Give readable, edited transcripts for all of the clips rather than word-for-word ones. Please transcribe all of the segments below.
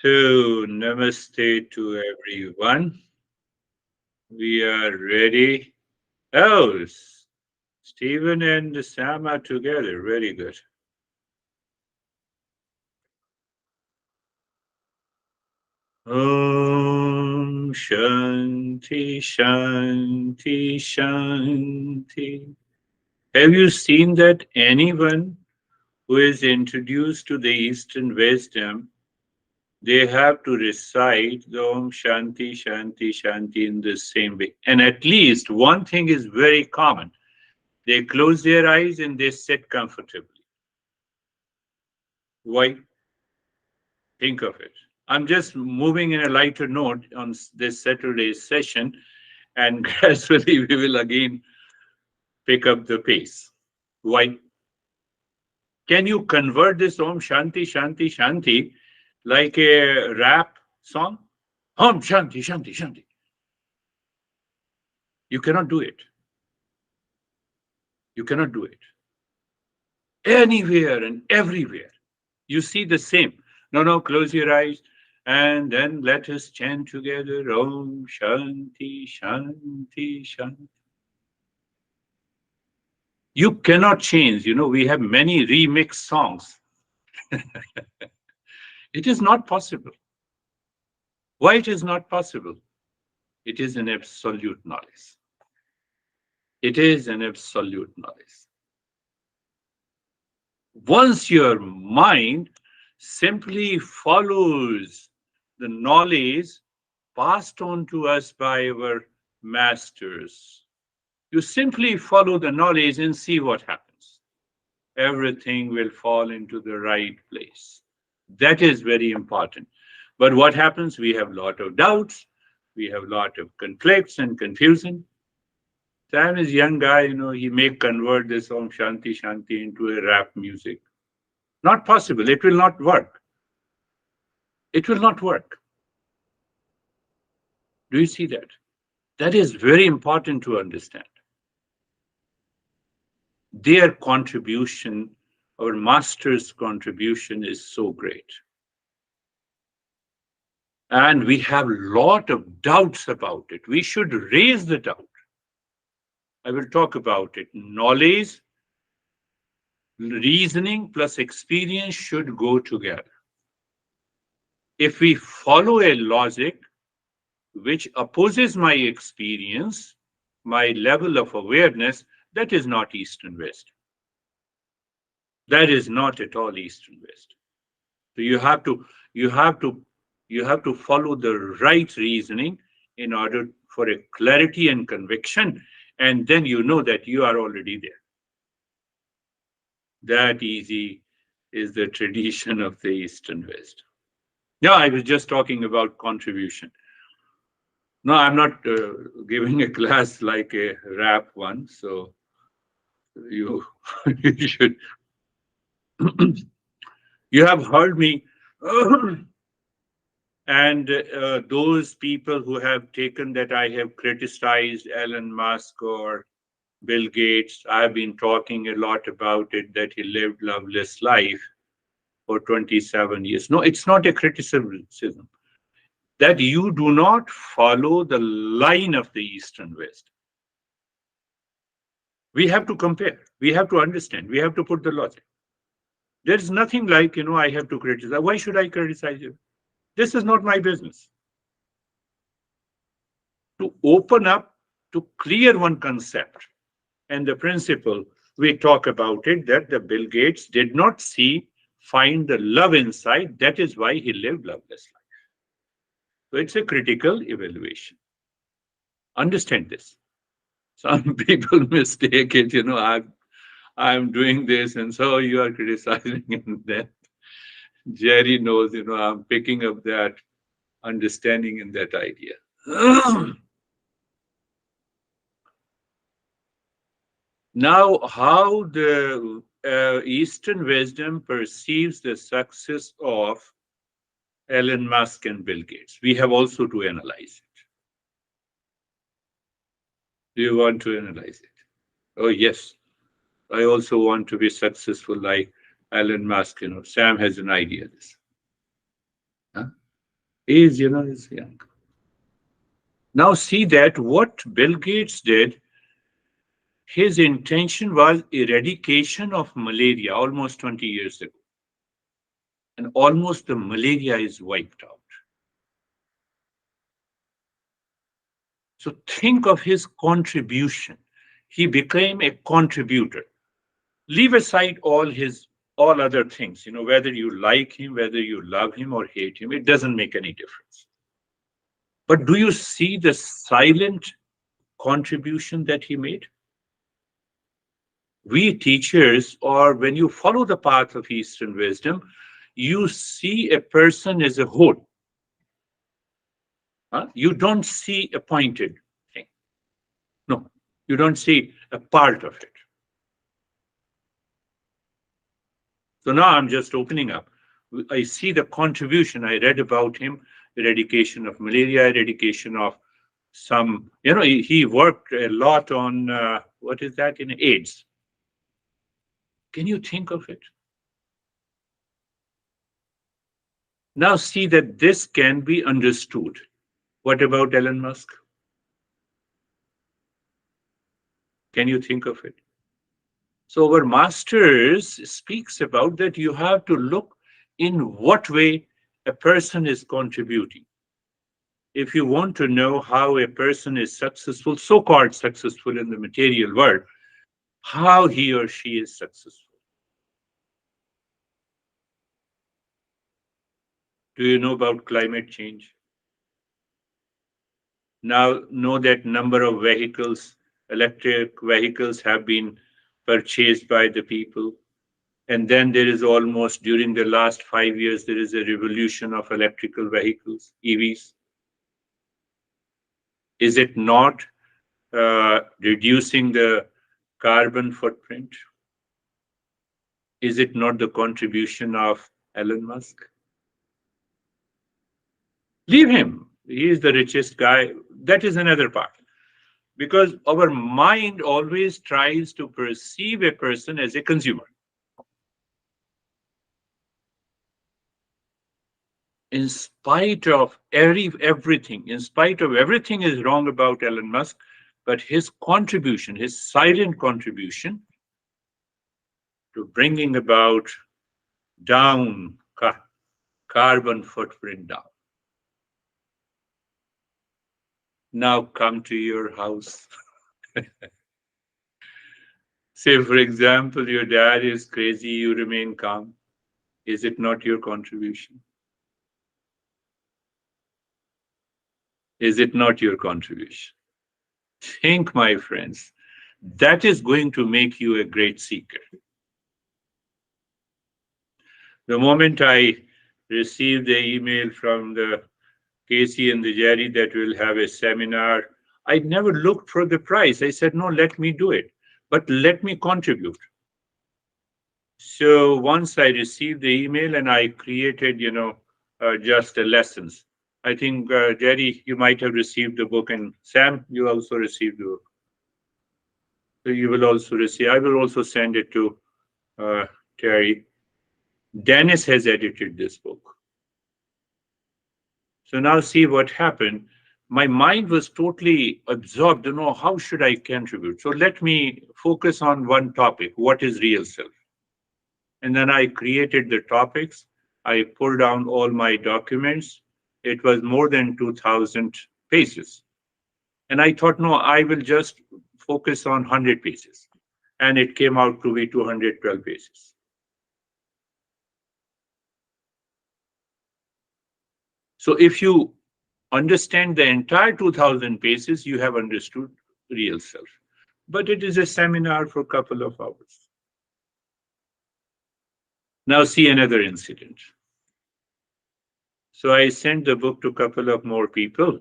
So, namaste to everyone. We are ready. Oh, Stephen and Sam are together. Very good. Om Shanti Shanti Shanti. Have you seen that anyone who is introduced to the Eastern wisdom, they have to recite the Om Shanti Shanti Shanti in the same way? And at least one thing is very common. They close their eyes and they sit comfortably. Why? Think of it. I'm just moving in a lighter note on this Saturday's session, and gradually we will again pick up the pace. Why? Can you convert this Om Shanti Shanti Shanti like a rap song? Om Shanti Shanti Shanti. You cannot do it. You cannot do it. Anywhere and everywhere. You see the same. No, no, close your eyes and then let us chant together Om Shanti Shanti Shanti. You cannot change. We have many remix songs. It is not possible. Why it is not possible? It is an absolute knowledge. It is an absolute knowledge. Once your mind simply follows the knowledge passed on to us by our masters, you simply follow the knowledge and see what happens. Everything will fall into the right place. That is very important. But what happens? We have a lot of doubts, we have a lot of conflicts and confusion. Sam is a young guy, he may convert this Om Shanti Shanti into a rap music. Not possible. It will not work. It will not work. Do you see that? That is very important to understand. Their contribution, our master's contribution, is so great. And we have a lot of doubts about it. We should raise the doubt. I will talk about it. Knowledge, reasoning plus experience should go together. If we follow a logic which opposes my experience, my level of awareness, that is not East and West. That is not at all East and West. So you have to follow the right reasoning in order for a clarity and conviction, and then you know that you are already there. That easy is the tradition of the East and West. Yeah, I was just talking about contribution. No, I'm not giving a class like a rap one, so you you should you have heard me and those people who have taken that I have criticized Elon Musk or Bill Gates. I've been talking a lot about it that he lived loveless life for 27 years. No, it's not a criticism. That you do not follow the line of the East and West. We have to compare. We have to understand. We have to put the logic. There is nothing like, I have to criticize. Why should I criticize you? This is not my business. To open up, to clear one concept and the principle, we talk about it that the Bill Gates did not find the love inside. That is why he lived loveless life. So it's a critical evaluation. Understand this. Some people mistake it, I'm doing this, and so you are criticizing, and then Jerry knows, I'm picking up that understanding and that idea. Now, how the Eastern wisdom perceives the success of Elon Musk and Bill Gates, we have also to analyze it. Do you want to analyze it? Oh, yes. I also want to be successful like Elon Musk. Sam has an idea. This. Huh? Is young. Now see that what Bill Gates did, his intention was eradication of malaria almost 20 years ago. And almost the malaria is wiped out. So think of his contribution. He became a contributor. Leave aside all other things, whether you like him, whether you love him or hate him, it doesn't make any difference. But do you see the silent contribution that he made? We teachers, or when you follow the path of Eastern wisdom, you see a person as a whole. You don't see a pointed thing. No, you don't see a part of it. So now I'm just opening up. I see the contribution. I read about him, eradication of malaria, eradication of some, he worked a lot on, what is that, in AIDS. Can you think of it? Now see that this can be understood. What about Elon Musk? Can you think of it? So our masters speaks about that you have to look in what way a person is contributing. If you want to know how a person is successful, so-called successful in the material world, how he or she is successful. Do you know about climate change? Now know that number of vehicles, electric vehicles have been purchased by the people. And then there is almost, during the last 5 years, there is a revolution of electrical vehicles, EVs. Is it not reducing the carbon footprint? Is it not the contribution of Elon Musk? Leave him. He is the richest guy. That is another part. Because our mind always tries to perceive a person as a consumer. In spite of everything is wrong about Elon Musk, but his contribution, his silent contribution to bringing about down carbon footprint down. Now come to your house. Say, for example, your dad is crazy, you remain calm. Is it not your contribution? Is it not your contribution? Think, my friends, that is going to make you a great seeker. The moment I received the email from the Casey and the Jerry that will have a seminar, I never looked for the price. I said, no, let me do it, but let me contribute. So once I received the email and I created, just lessons. I think, Jerry, you might have received the book, and Sam, you also received the book. So you will also receive, I will also send it to Terry. Dennis has edited this book. So now see what happened. My mind was totally absorbed, how should I contribute? So let me focus on one topic, what is real self? And then I created the topics. I pulled down all my documents. It was more than 2,000 pages. And I thought, no, I will just focus on 100 pages. And it came out to be 212 pages. So if you understand the entire 2,000 pages, you have understood real self. But it is a seminar for a couple of hours. Now see another incident. So I sent the book to a couple of more people.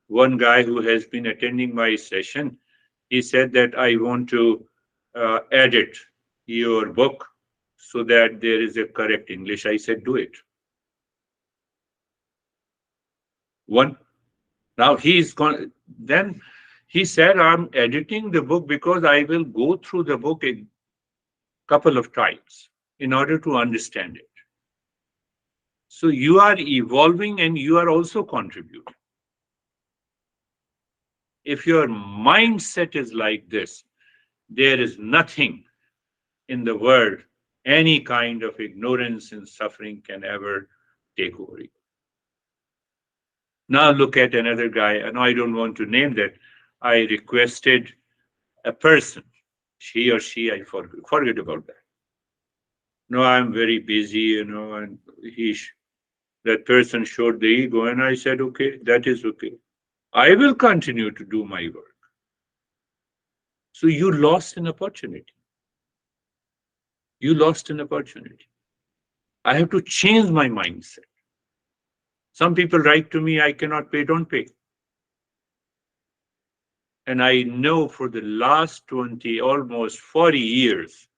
One guy who has been attending my session, he said that I want to edit your book so that there is a correct English. I said, do it. One. Now then he said, I'm editing the book because I will go through the book a couple of times in order to understand it. So you are evolving and you are also contributing. If your mindset is like this, there is nothing in the world, any kind of ignorance and suffering can ever take over you. Now look at another guy, and I don't want to name that. I requested a person, she or she, I forget about that. No, I'm very busy, and that person showed the ego, and I said, okay, that is okay. I will continue to do my work. So you lost an opportunity. You lost an opportunity. I have to change my mindset. Some people write to me, I cannot pay, don't pay. And I know for the last 20, almost 40 years,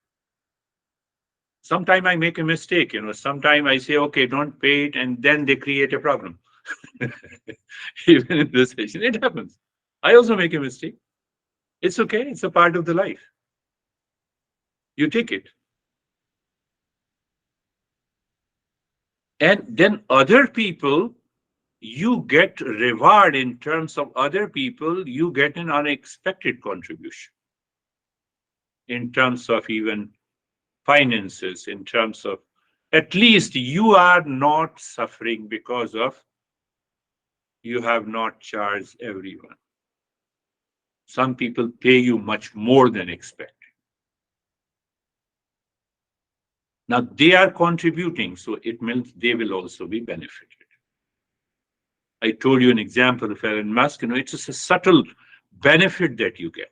sometimes I make a mistake, sometimes I say, okay, don't pay it, and then they create a problem. Even in this session, it happens. I also make a mistake. It's okay, it's a part of the life. You take it. And then other people, you get reward in terms of other people, you get an unexpected contribution in terms of even finances, in terms of at least you are not suffering because of you have not charged everyone. Some people pay you much more than expected. Now they are contributing, so it means they will also be benefited. I told you an example of Elon Musk, it's just a subtle benefit that you get.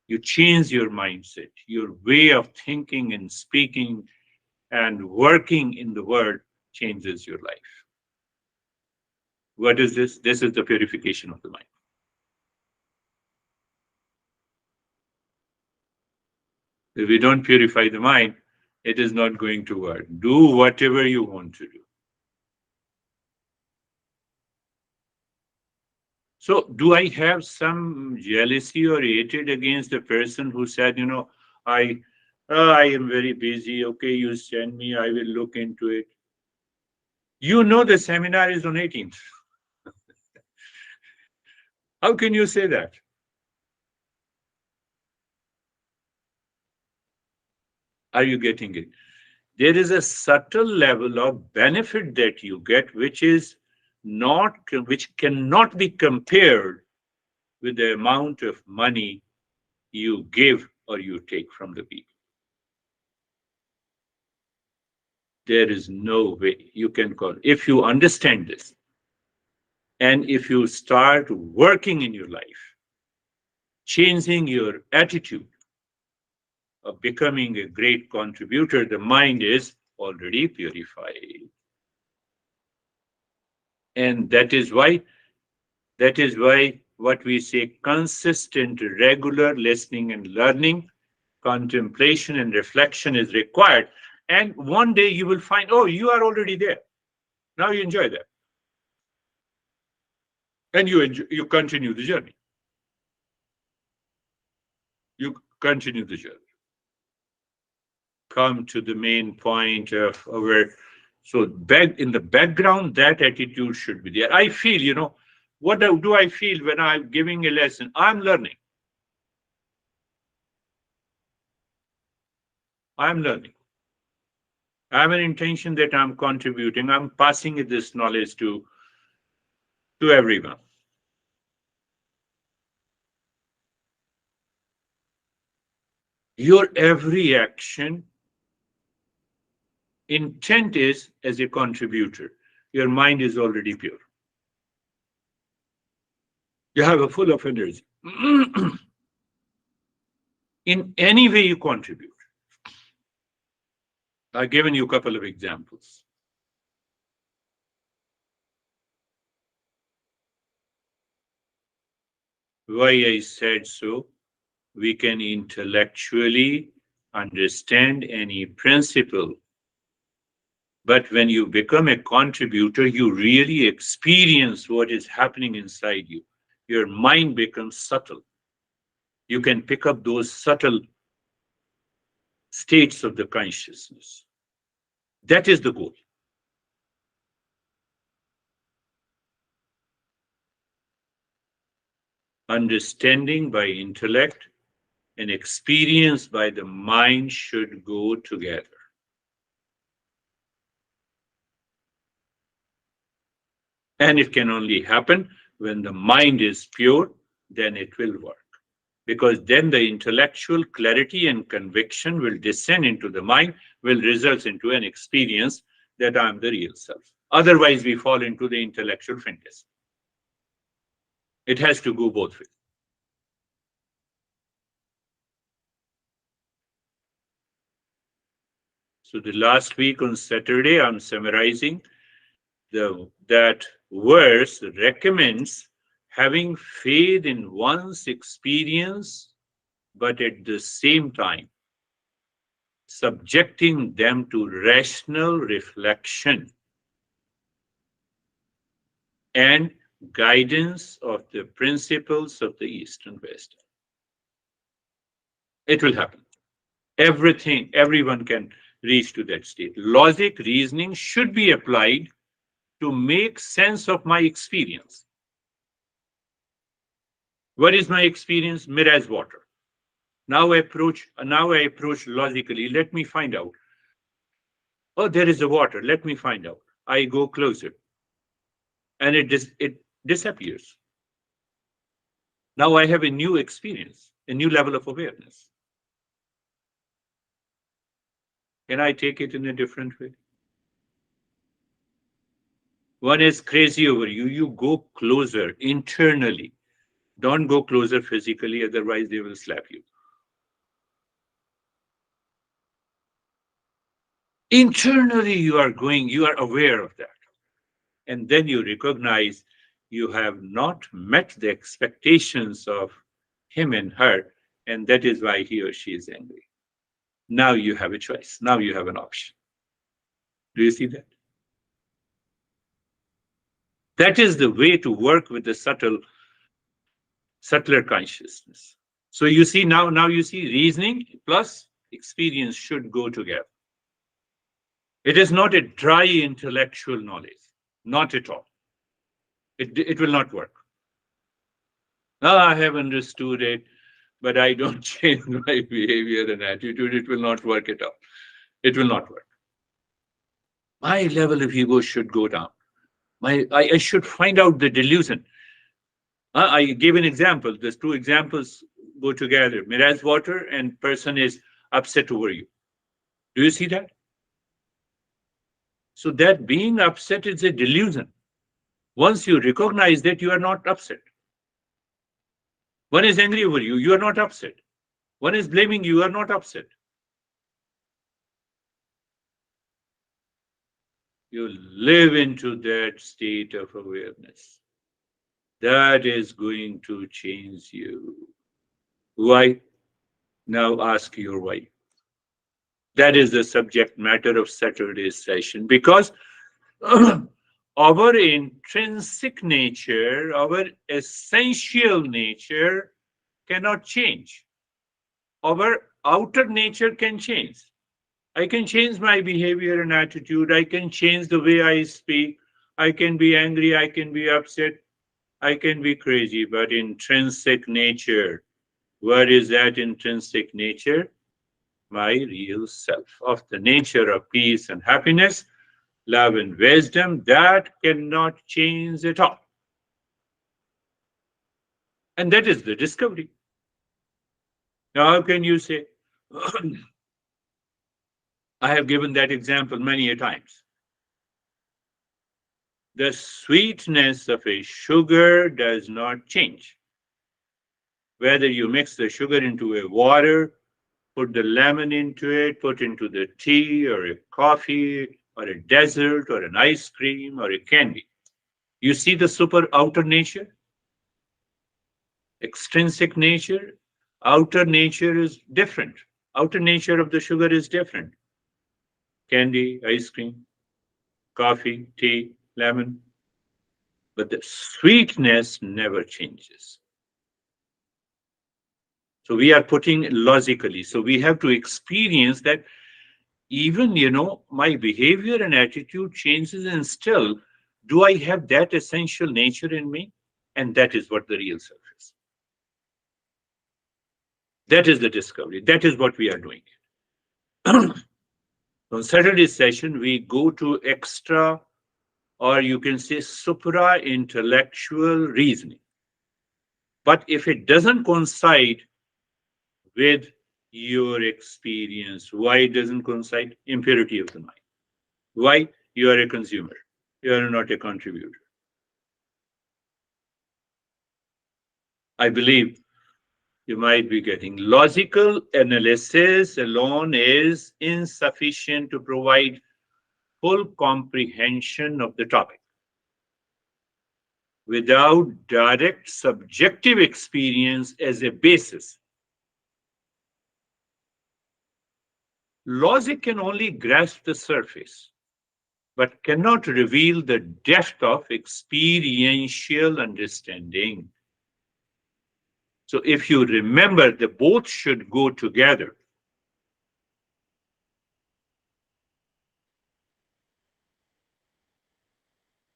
You change your mindset, your way of thinking and speaking and working in the world changes your life. What is this? This is the purification of the mind. If we don't purify the mind, it is not going to work. Do whatever you want to do. So, do I have some jealousy or hatred against the person who said, I, I am very busy. Okay, you send me, I will look into it. The seminar is on 18th. How can you say that? Are you getting it? There is a subtle level of benefit that you get, which cannot be compared with the amount of money you give or you take from the people. There is no way you can call. If you understand this, and if you start working in your life, changing your attitude of becoming a great contributor, the mind is already purified. And that is why what we say, consistent, regular listening and learning, contemplation and reflection is required. And one day you will find, oh, you are already there. Now you enjoy that. And you continue the journey. You continue the journey. Come to the main point of our, so back in the background, that attitude should be there. I feel, what do I feel when I'm giving a lesson? I'm learning. I'm learning. I have an intention that I'm contributing. I'm passing this knowledge to everyone. Your every action intent is as a contributor. Your mind is already pure. You have a full of energy. In any way you contribute. I've given you a couple of examples. Why I said so, we can intellectually understand any principle, but when you become a contributor, you really experience what is happening inside you. Your mind becomes subtle. You can pick up those subtle states of the consciousness. That is the goal. Understanding by intellect and experience by the mind should go together. And it can only happen when the mind is pure, then it will work. Because then the intellectual clarity and conviction will descend into the mind, will result into an experience that I am the real self. Otherwise, we fall into the intellectual fantasy. It has to go both ways. So the last week on Saturday, I'm summarizing that verse recommends having faith in one's experience, but at the same time, subjecting them to rational reflection and guidance of the principles of the Eastern West. It will happen. Everyone can reach to that state. Logic, reasoning should be applied to make sense of my experience. What is my experience? Mirage water. Now I approach logically. Let me find out. Oh, there is a water. Let me find out. I go closer, and it disappears. Now I have a new experience, a new level of awareness. Can I take it in a different way? One is crazy over you. You go closer internally. Don't go closer physically, otherwise they will slap you. Internally, you are aware of that. And then you recognize you have not met the expectations of him and her, and that is why he or she is angry. Now you have a choice. Now you have an option. Do you see that? That is the way to work with the subtler consciousness. So you see now you see reasoning plus experience should go together. It is not a dry intellectual knowledge, not at all. It will not work. I have understood it, but I don't change my behavior and attitude. It will not work at all. It will not work. My level of ego should go down. I should find out the delusion. I gave an example. There's two examples go together. Mirage water and person is upset over you. Do you see that? So that being upset is a delusion. Once you recognize that, you are not upset. One is angry over you, you are not upset. One is blaming you, you are not upset. You live into that state of awareness. That is going to change you. Why? Now ask your why. That is the subject matter of Saturday's session, because our intrinsic nature, our essential nature cannot change. Our outer nature can change. I can change my behavior and attitude. I can change the way I speak. I can be angry. I can be upset. I can be crazy. But intrinsic nature, what is that intrinsic nature? My real self, of the nature of peace and happiness, love and wisdom, that cannot change at all. And that is the discovery. Now, how can you say, I have given that example many a times. The sweetness of a sugar does not change. Whether you mix the sugar into a water, put the lemon into it, put into the tea or a coffee or a dessert or an ice cream or a candy. You see the super outer nature, extrinsic nature, outer nature is different. Outer nature of the sugar is different. Candy, ice cream, coffee, tea, lemon. But the sweetness never changes. So we are putting logically. So we have to experience that even, my behavior and attitude changes, and still, do I have that essential nature in me? And that is what the real self is. That is the discovery. That is what we are doing. On Saturday's session, we go to extra, or you can say supra intellectual reasoning. But if it doesn't coincide with your experience, why it doesn't coincide? Impurity of the mind. Why? You are a consumer. You are not a contributor. I believe you might be getting logical analysis alone is insufficient to provide full comprehension of the topic. Without direct subjective experience as a basis, logic can only grasp the surface, but cannot reveal the depth of experiential understanding. So if you remember, the both should go together.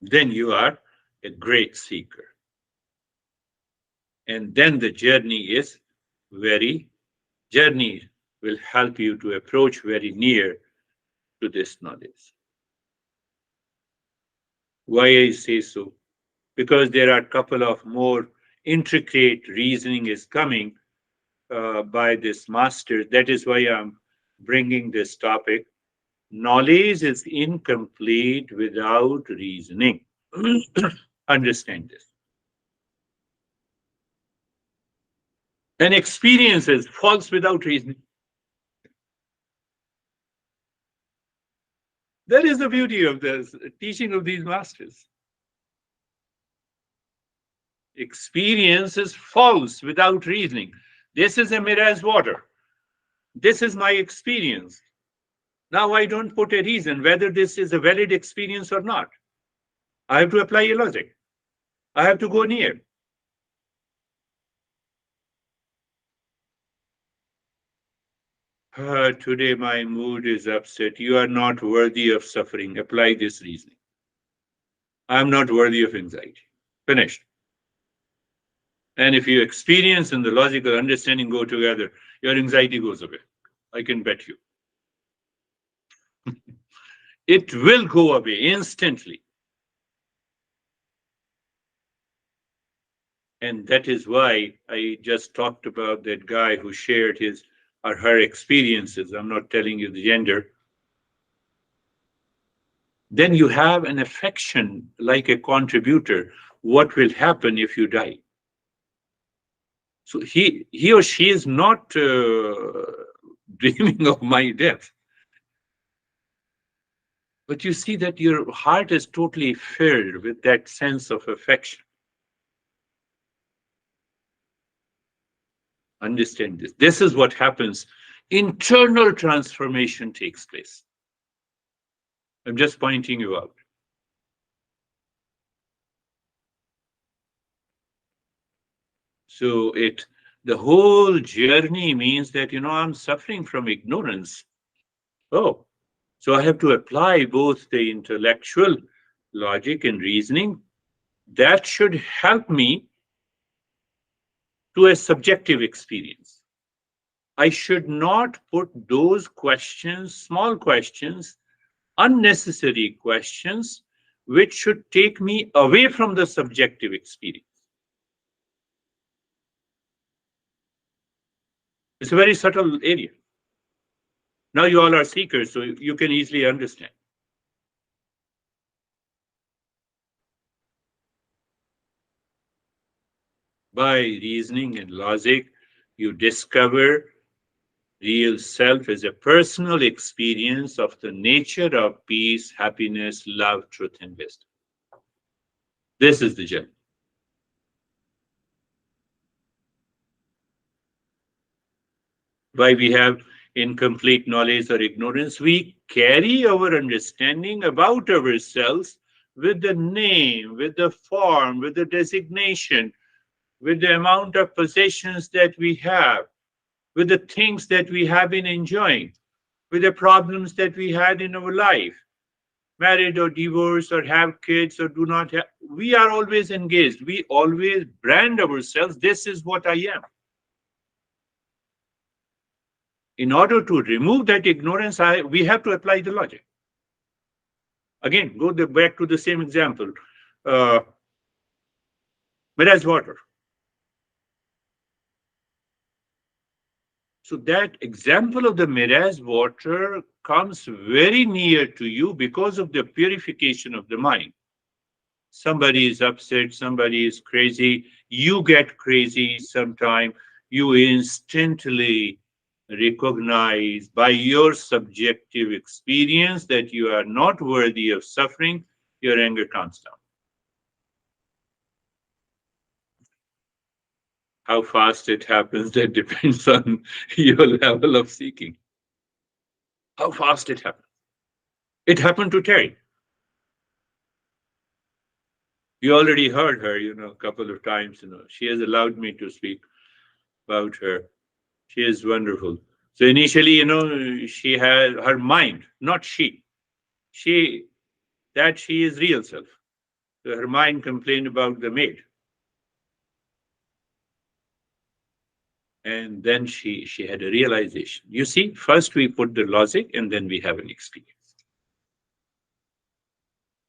Then you are a great seeker. And then the journey will help you to approach very near to this knowledge. Why I say so? Because there are a couple of more intricate reasoning is coming by this master. That is why I'm bringing this topic. Knowledge is incomplete without reasoning. Understand this. And experience is false without reasoning. That is the beauty of this teaching of these masters. Experience is false without reasoning. This is a mirage water. This is my experience. Now I don't put a reason whether this is a valid experience or not. I have to apply a logic. I have to go near. Today my mood is upset. You are not worthy of suffering. Apply this reasoning. I am not worthy of anxiety. Finished. And if you experience and the logical understanding go together, your anxiety goes away. I can bet you. It will go away instantly. And that is why I just talked about that guy who shared his or her experiences. I'm not telling you the gender. Then you have an affection like a contributor. What will happen if you die? So he or she is not dreaming of my death. But you see that your heart is totally filled with that sense of affection. Understand this. This is what happens. Internal transformation takes place. I'm just pointing you out. So the whole journey means that, I'm suffering from ignorance. Oh, so I have to apply both the intellectual logic and reasoning. That should help me to a subjective experience. I should not put those questions, small questions, unnecessary questions, which should take me away from the subjective experience. It's a very subtle area. Now you all are seekers, so you can easily understand. By reasoning and logic, you discover real self as a personal experience of the nature of peace, happiness, love, truth, and wisdom. This is the journey. Why we have incomplete knowledge or ignorance? We carry our understanding about ourselves with the name, with the form, with the designation, with the amount of possessions that we have, with the things that we have been enjoying, with the problems that we had in our life, married or divorced or have kids or do not have. We are always engaged. We always brand ourselves. This is what I am. In order to remove that ignorance, we have to apply the logic. Again, back to the same example. Uh, Mirage water. So that example of the mirage water comes very near to you because of the purification of the mind. Somebody is upset, somebody is crazy, you get crazy sometime, you instantly recognize by your subjective experience that you are not worthy of suffering, your anger calms down. How fast it happens, that depends on your level of seeking. How fast it happens. It happened to Terry. You already heard her, a couple of times. She has allowed me to speak about her. She is wonderful. So initially, she had her mind, not she that she is real self. So her mind complained about the maid, and then she had a realization. You see, first we put the logic, and then we have an experience.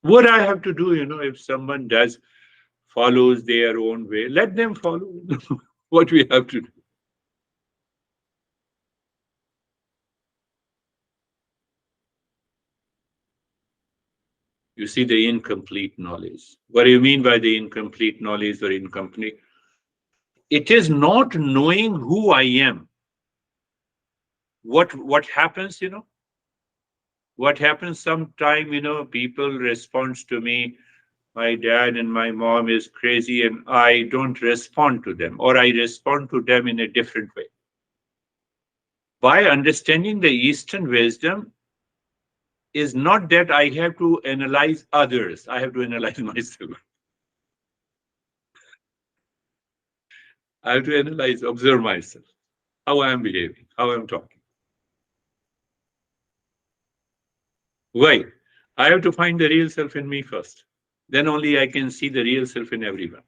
What I have to do, if someone follows their own way, let them follow. What we have to do. You see the incomplete knowledge. What do you mean by the incomplete knowledge or incomplete? It is not knowing who I am. What happens, What happens sometime, people respond to me, my dad and my mom is crazy, and I don't respond to them, or I respond to them in a different way. By understanding the Eastern wisdom, is not that I have to analyze others, I have to analyze myself. I have to analyze, observe myself, how I am behaving, how I'm talking. Why? I have to find the real self in me first. Then only I can see the real self in everyone.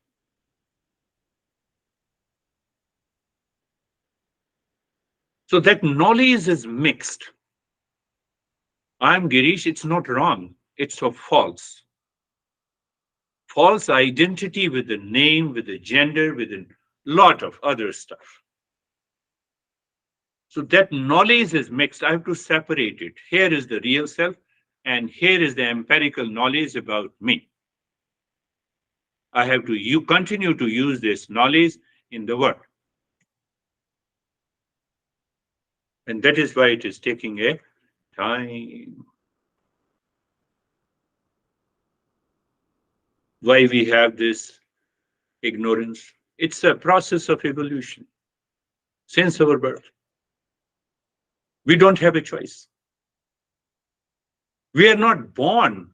So that knowledge is mixed. I'm Girish, it's not wrong, it's a false. False identity with a name, with a gender, with a lot of other stuff. So that knowledge is mixed. I have to separate it. Here is the real self, and here is the empirical knowledge about me. I have to continue to use this knowledge in the world. And that is why it is taking a time. Why we have this ignorance? It's a process of evolution since our birth. We don't have a choice. We are not born.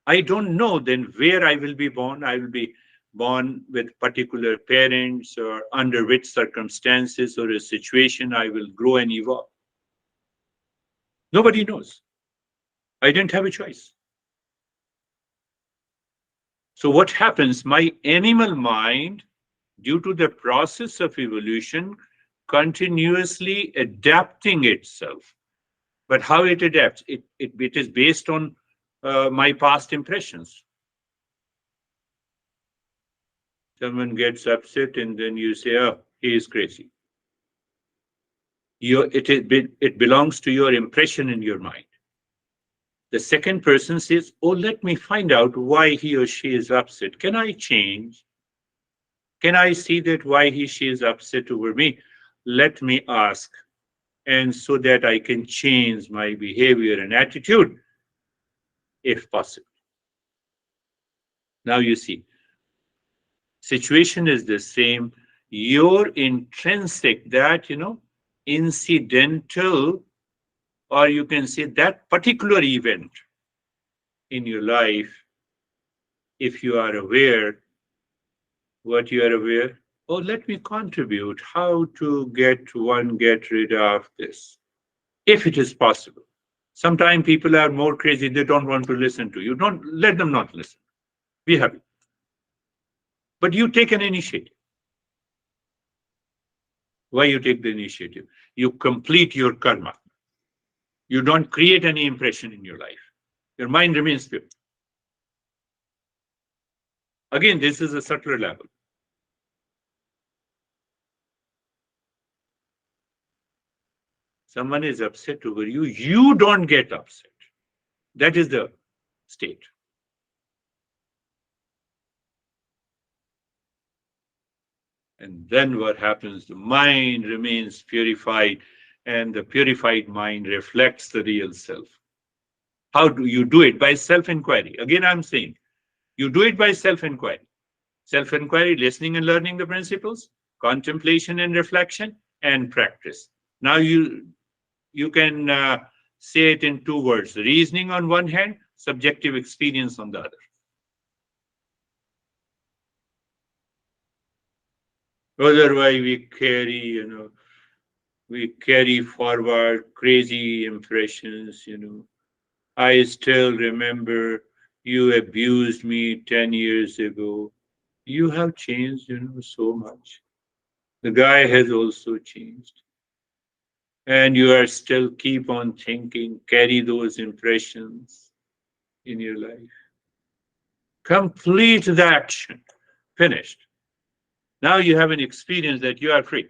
I don't know then where I will be born. I will be born with particular parents or under which circumstances or a situation I will grow and evolve. Nobody knows. I didn't have a choice. So what happens? My animal mind, due to the process of evolution, continuously adapting itself. But how it adapts? It is based on my past impressions. Someone gets upset and then you say, oh, he is crazy. It belongs to your impression in your mind. The second person says, oh, let me find out why he or she is upset. Can I change? Can I see that why she is upset over me? Let me ask. And so that I can change my behavior and attitude, if possible. Now you see, situation is the same. Your intrinsic, that, incidental, or you can say that particular event in your life, if you are aware what you are aware, oh, let me contribute how to get rid of this, if it is possible. Sometimes people are more crazy, they don't want to listen to you. Don't let them not listen. Be happy. But you take an initiative. Why you take the initiative? You complete your karma. You don't create any impression in your life. Your mind remains pure. Again, this is a subtler level. Someone is upset over you, you don't get upset. That is the state. And then what happens? The mind remains purified, and the purified mind reflects the real self. How do you do it? By self inquiry. Again, I'm saying you do it by self inquiry. Self inquiry, listening and learning the principles, contemplation and reflection, and practice. Now you can say it in two words: reasoning on one hand, subjective experience on the other. Otherwise, we carry forward crazy impressions. I still remember you abused me 10 years ago. You have changed, so much. The guy has also changed. And you are still keep on thinking, carry those impressions in your life. Complete the action. Finished. Now you have an experience that you are free.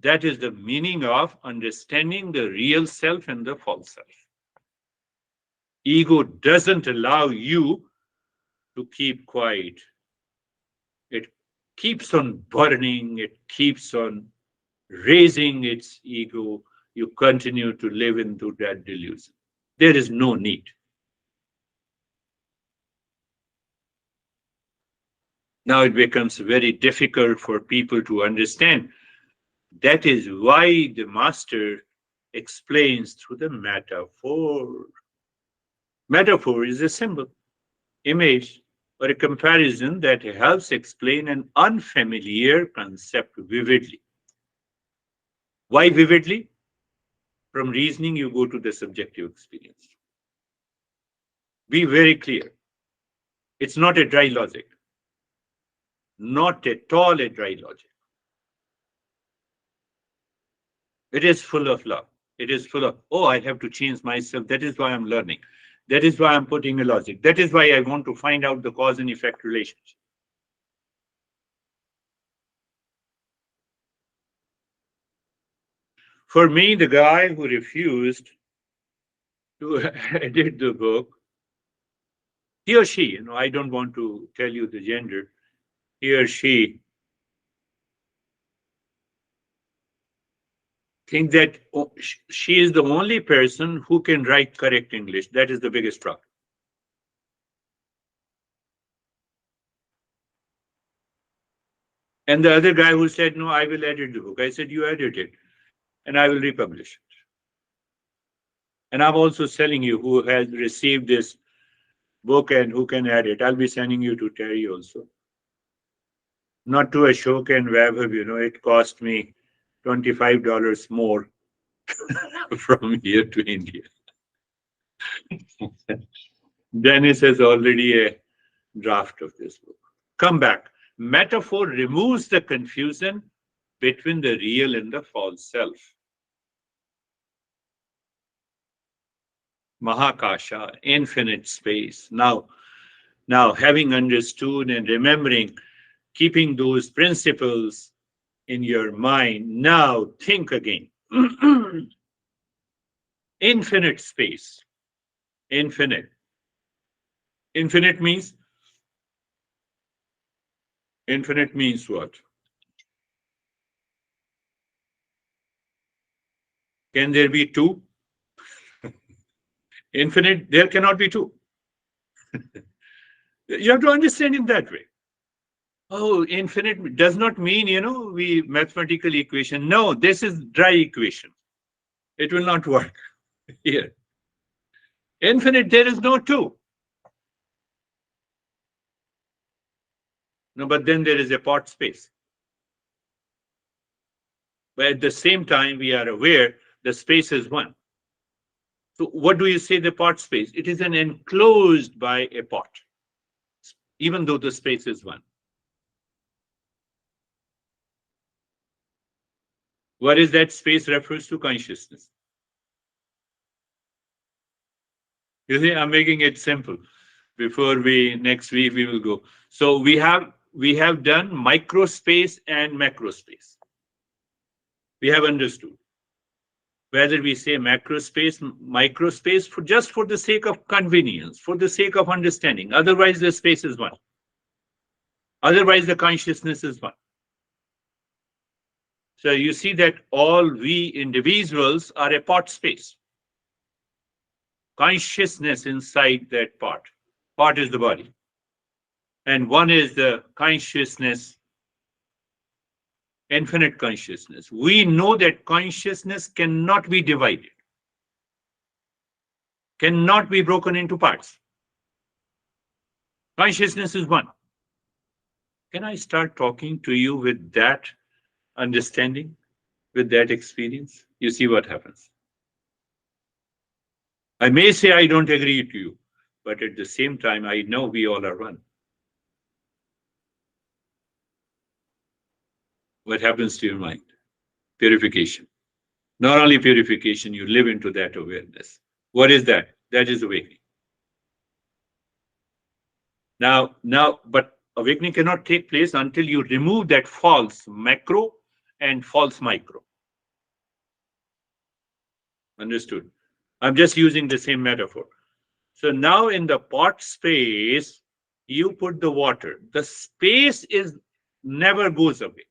That is the meaning of understanding the real self and the false self. Ego doesn't allow you to keep quiet. It keeps on burning, it keeps on raising its ego. You continue to live into that delusion. There is no need. Now it becomes very difficult for people to understand. That is why the master explains through the metaphor. Metaphor is a symbol, image, or a comparison that helps explain an unfamiliar concept vividly. Why vividly? From reasoning, you go to the subjective experience. Be very clear. It's not a dry logic. Not at all a dry logic. It is full of love. It is full of, oh, I have to change myself. That is why I'm learning. That is why I'm putting a logic. That is why I want to find out the cause and effect relationship. For me, the guy who refused to edit the book, he or she, I don't want to tell you the gender, he or she think that she is the only person who can write correct English. That is the biggest problem. And the other guy who said, no, I will edit the book. I said, you edit it and I will republish it. And I'm also telling you who has received this book and who can edit. I'll be sending you to Terry also. Not to Ashok and Vaibhav, it cost me $25 more from here to India. Dennis has already a draft of this book. Come back. Metaphor removes the confusion between the real and the false self. Mahakasha, infinite space. Now, having understood and remembering, keeping those principles in your mind, now think again. Infinite space. Infinite. Infinite means what? Can there be two? Infinite, there cannot be two. You have to understand it that way. Oh, infinite does not mean, we mathematical equation. No, this is dry equation. It will not work here. Infinite, there is no two. No, but then there is a part space. But at the same time, we are aware the space is one. So what do you say the part space? It is an enclosed by a part, even though the space is one. What is that space refers to? Consciousness. You see, I'm making it simple. Before we next week we will go. So we have done micro space and macro space. We have understood. Whether we say macro space, micro space, for just for the sake of convenience, for the sake of understanding. Otherwise, the space is one. Otherwise, the consciousness is one. So you see that all we individuals are a part space. Consciousness inside that part. Part is the body. And one is the consciousness, infinite consciousness. We know that consciousness cannot be divided, cannot be broken into parts. Consciousness is one. Can I start talking to you with that understanding, with that experience? You see what happens. I may say I don't agree to you, but at the same time, I know we all are one. What happens to your mind? Purification. Not only purification, you live into that awareness. What is that? That is awakening. Now, but awakening cannot take place until you remove that false macro and false micro. Understood? I'm just using the same metaphor. So now in the pot space, you put the water. The space is never goes away.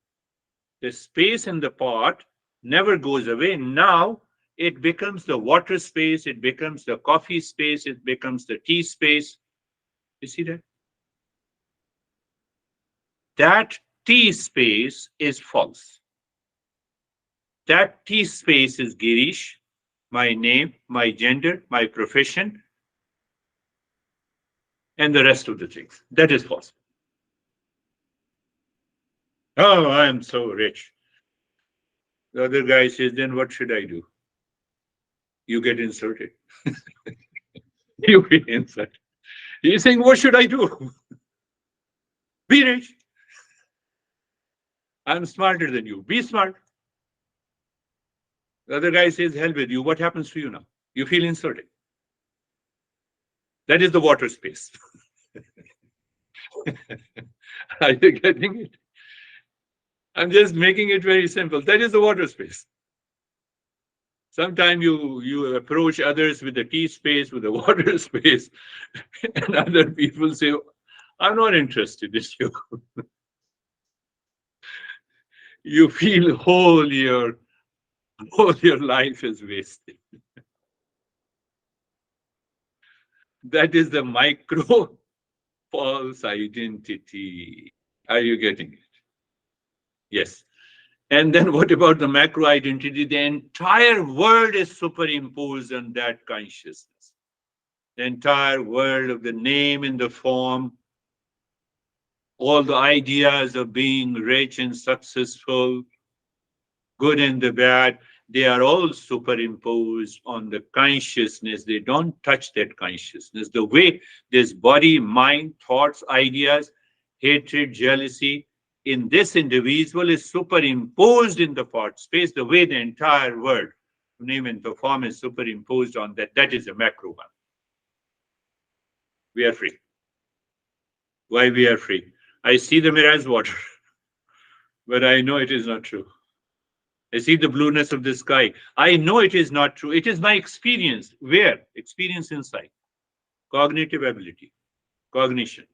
The space in the pot never goes away. Now it becomes the water space, it becomes the coffee space, it becomes the tea space. You see that? That tea space is false. That tea space is Girish, my name, my gender, my profession, and the rest of the things. That is false. Oh, I am so rich. The other guy says, then what should I do? You get insulted. You get insulted. He's saying, what should I do? Be rich. I'm smarter than you. Be smart. The other guy says, hell with you. What happens to you now? You feel insulted. That is the water space. Are you getting it? I'm just making it very simple. That is the water space. Sometimes you approach others with the tea space, with the water space, and other people say, I'm not interested in you. You feel whole your life is wasted. That is the micro false identity. Are you getting it? Yes. And then what about the macro identity? The entire world is superimposed on that consciousness. The entire world of the name and the form, all the ideas of being rich and successful, good and the bad, they are all superimposed on the consciousness. They don't touch that consciousness. The way this body, mind, thoughts, ideas, hatred, jealousy in this individual is superimposed in the thought space, the way the entire world, name and the form is superimposed on that, that is a macro one. We are free. Why we are free? I see the mirror as water, but I know it is not true. I see the blueness of the sky. I know it is not true. It is my experience. Where? Experience inside. Cognitive ability. Cognition.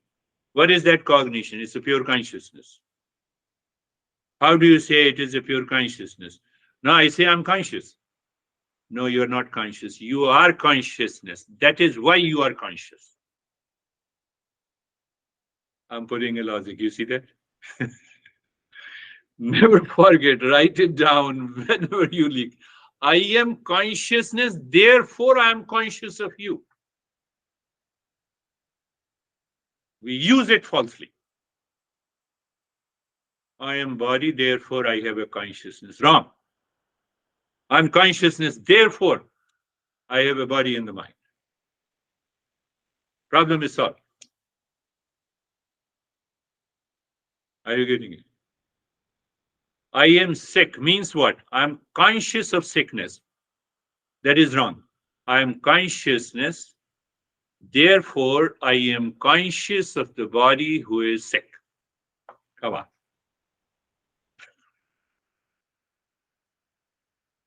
What is that cognition? It's a pure consciousness. How do you say it is a pure consciousness? No, I say I'm conscious. No, you're not conscious. You are consciousness. That is why you are conscious. I'm putting a logic. You see that? Never forget, write it down whenever you leak. I am consciousness, therefore I am conscious of you. We use it falsely. I am body, therefore I have a consciousness. Wrong. I'm consciousness, therefore I have a body and the mind. Problem is solved. Are you getting it? I am sick means what? I'm conscious of sickness. That is wrong. I am consciousness. Therefore, I am conscious of the body who is sick. Come on.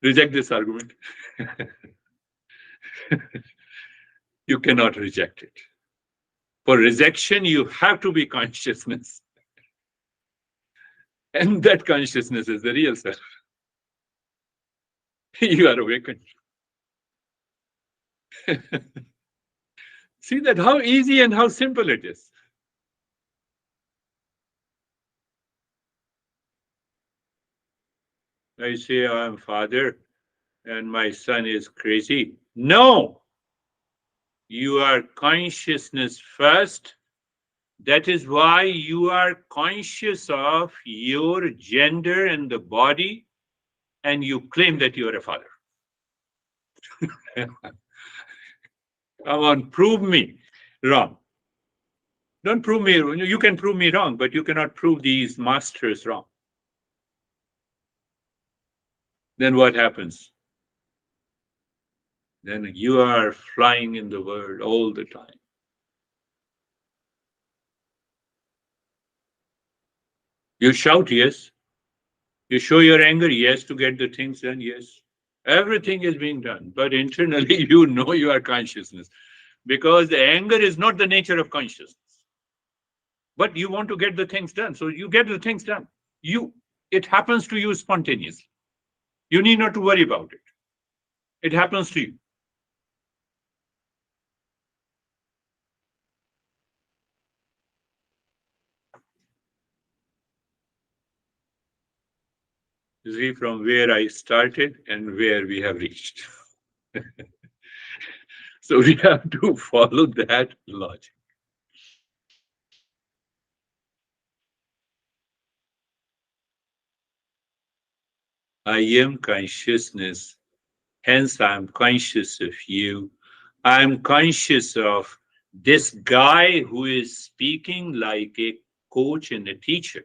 Reject this argument. You cannot reject it. For rejection, you have to be consciousness. And that consciousness is the real self. You are awakened. See that how easy and how simple it is. I say I'm father and my son is crazy. No, you are consciousness first. That is why you are conscious of your gender and the body, and you claim that you are a father. Come on, prove me wrong. Don't prove me. You can prove me wrong, but you cannot prove these masters wrong. Then what happens? Then you are flying in the world all the time. You shout, yes. You show your anger, yes, to get the things done, yes. Everything is being done, but internally you know you are consciousness, because the anger is not the nature of consciousness. But you want to get the things done, so you get the things done. It happens to you spontaneously. You need not to worry about it. It happens to you. You see from where I started and where we have reached. So we have to follow that logic. I am consciousness, hence I'm conscious of you. I'm conscious of this guy who is speaking like a coach and a teacher.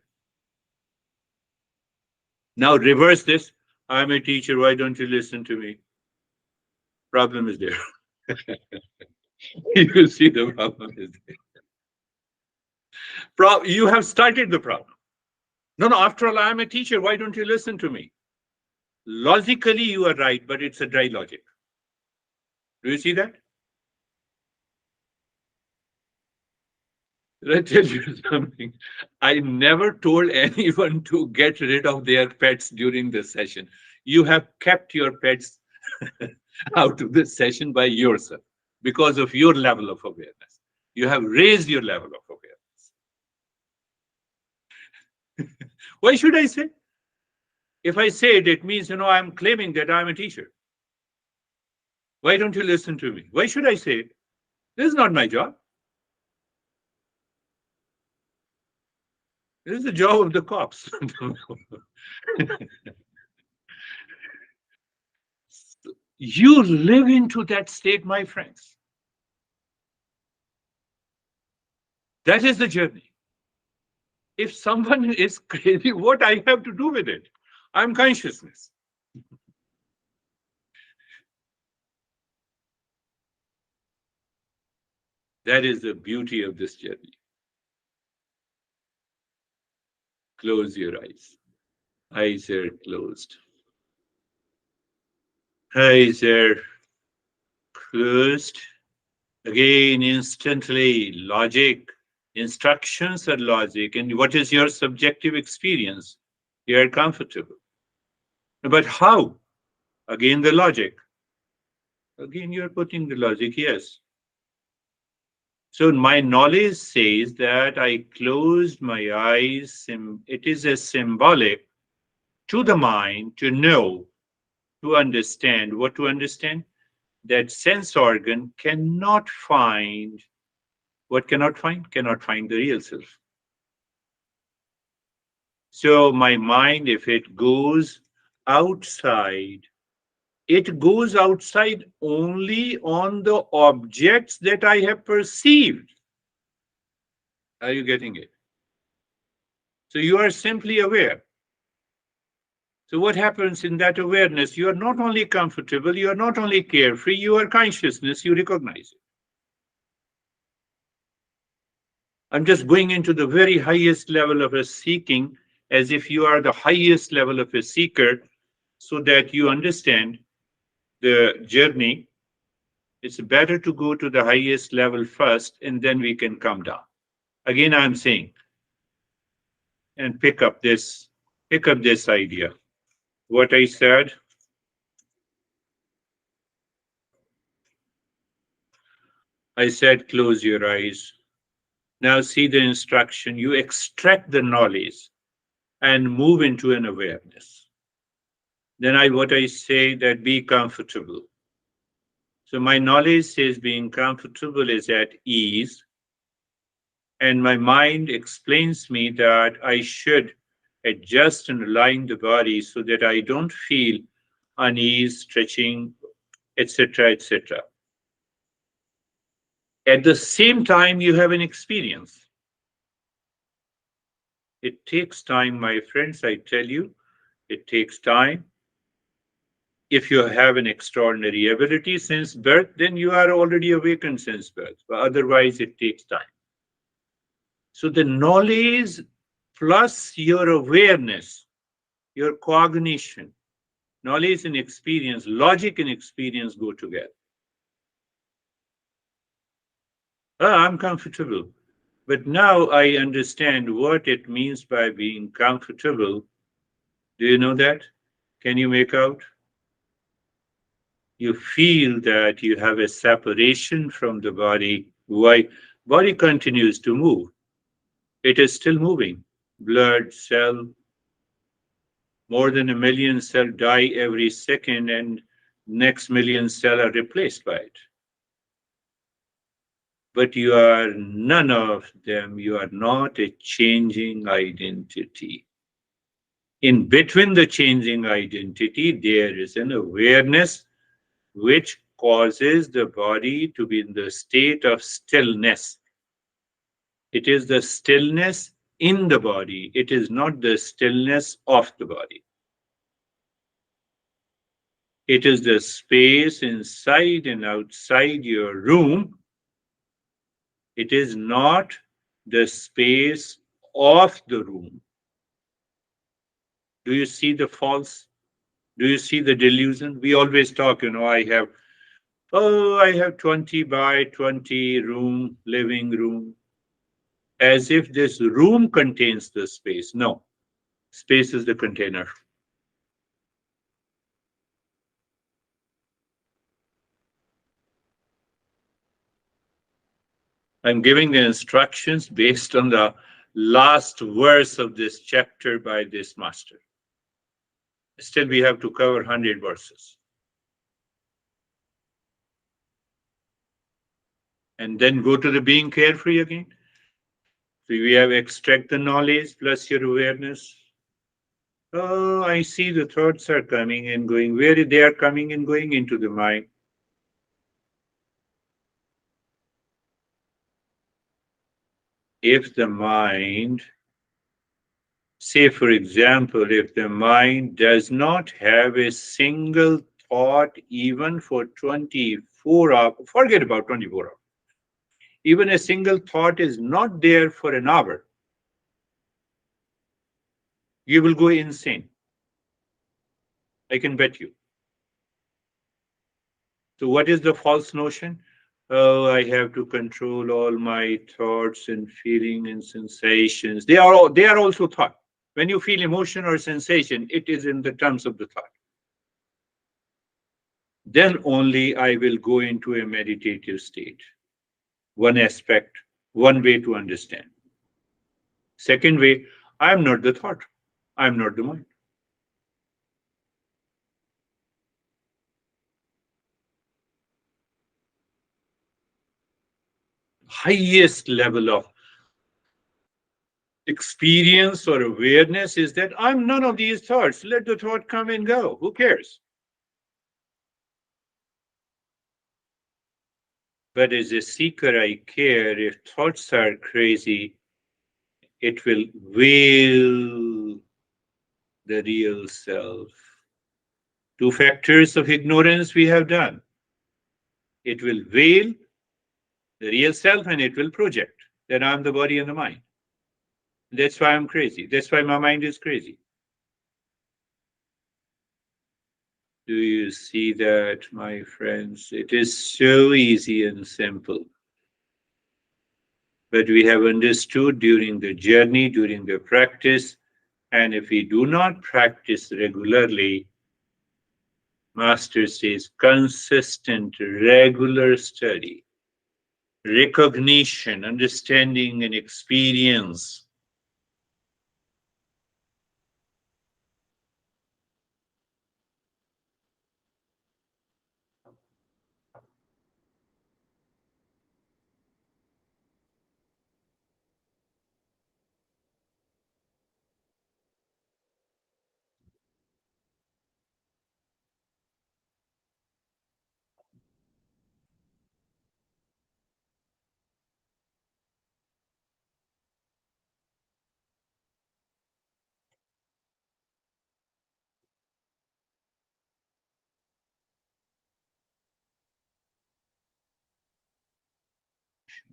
Now reverse this. I'm a teacher, why don't you listen to me? Problem is there. You see the problem is there. You have started the problem. No, after all, I'm a teacher, why don't you listen to me? Logically, you are right, but it's a dry logic. Do you see that? Let me tell you something. I never told anyone to get rid of their pets during the session. You have kept your pets out of the session by yourself because of your level of awareness. You have raised your level of awareness. Why should I say? If I say it, it means, I'm claiming that I'm a teacher. Why don't you listen to me? Why should I say it? This is not my job. This is the job of the cops. You live into that state, my friends. That is the journey. If someone is crazy, what I have to do with it? I'm consciousness. That is the beauty of this journey. Close your eyes. Eyes are closed. Eyes are closed. Again, instantly, logic. Instructions are logic. And what is your subjective experience? You are comfortable. But how? Again, the logic. Again, you're putting the logic, yes. So my knowledge says that I closed my eyes. It is a symbolic to the mind to know, to understand. What to understand? That sense organ cannot find, what cannot find? Cannot find the real self. So my mind, if it goes outside, it goes outside only on the objects that I have perceived. Are you getting it? So you are simply aware. So what happens in that awareness? You are not only comfortable, you are not only carefree, you are consciousness, you recognize it. I'm just going into the very highest level of a seeking, as if you are the highest level of a seeker, so that you understand the journey. It's better to go to the highest level first, and then we can come down. Again, I'm saying, and pick up this idea. What I said, I said, close your eyes. Now see the instruction. You extract the knowledge and move into an awareness. Then what I say that be comfortable. So my knowledge says being comfortable is at ease, and my mind explains me that I should adjust and align the body so that I don't feel unease, stretching, etc., etc. At the same time, you have an experience. It takes time, my friends, I tell you, it takes time. If you have an extraordinary ability since birth, then you are already awakened since birth. But otherwise, it takes time. So the knowledge plus your awareness, your cognition, knowledge and experience, logic and experience go together. I'm comfortable. But now I understand what it means by being comfortable. Do you know that? Can you make out? You feel that you have a separation from the body. Why? Body continues to move. It is still moving. Blood, cell, more than 1 million cells die every second, and next million cells are replaced by it. But you are none of them. You are not a changing identity. In between the changing identity, there is an awareness which causes the body to be in the state of stillness. It is the stillness in the body. It is not the stillness of the body. It is the space inside and outside your room. It is not the space of the room. Do you see the false? Do you see the delusion? We always talk, I have 20 by 20 room, living room, as if this room contains the space. No, space is the container. I'm giving the instructions based on the last verse of this chapter by this master. Still, we have to cover 100 verses. And then go to the being carefree again. So we have extract the knowledge plus your awareness. Oh, I see the thoughts are coming and going. Where they are coming and going into the mind. If the mind, say for example, if the mind does not have a single thought even for 24 hours, forget about 24 hours. Even a single thought is not there for an hour, you will go insane. I can bet you. So what is the false notion? Oh, I have to control all my thoughts and feeling and sensations. They are also thought. When you feel emotion or sensation, it is in the terms of the thought. Then only I will go into a meditative state. One aspect, one way to understand. Second way, I am not the thought. I am not the mind. Highest level of experience or awareness is that I'm none of these thoughts. Let the thought come and go. Who cares? But as a seeker, I care. If thoughts are crazy, it will the real self. Two factors of ignorance we have done. It will veil the real self and it will project that I'm the body and the mind. That's why I'm crazy. That's why my mind is crazy. Do you see that, my friends? It is so easy and simple. But we have understood during the journey, during the practice, and if we do not practice regularly, Master says consistent, regular study, recognition, understanding, and experience.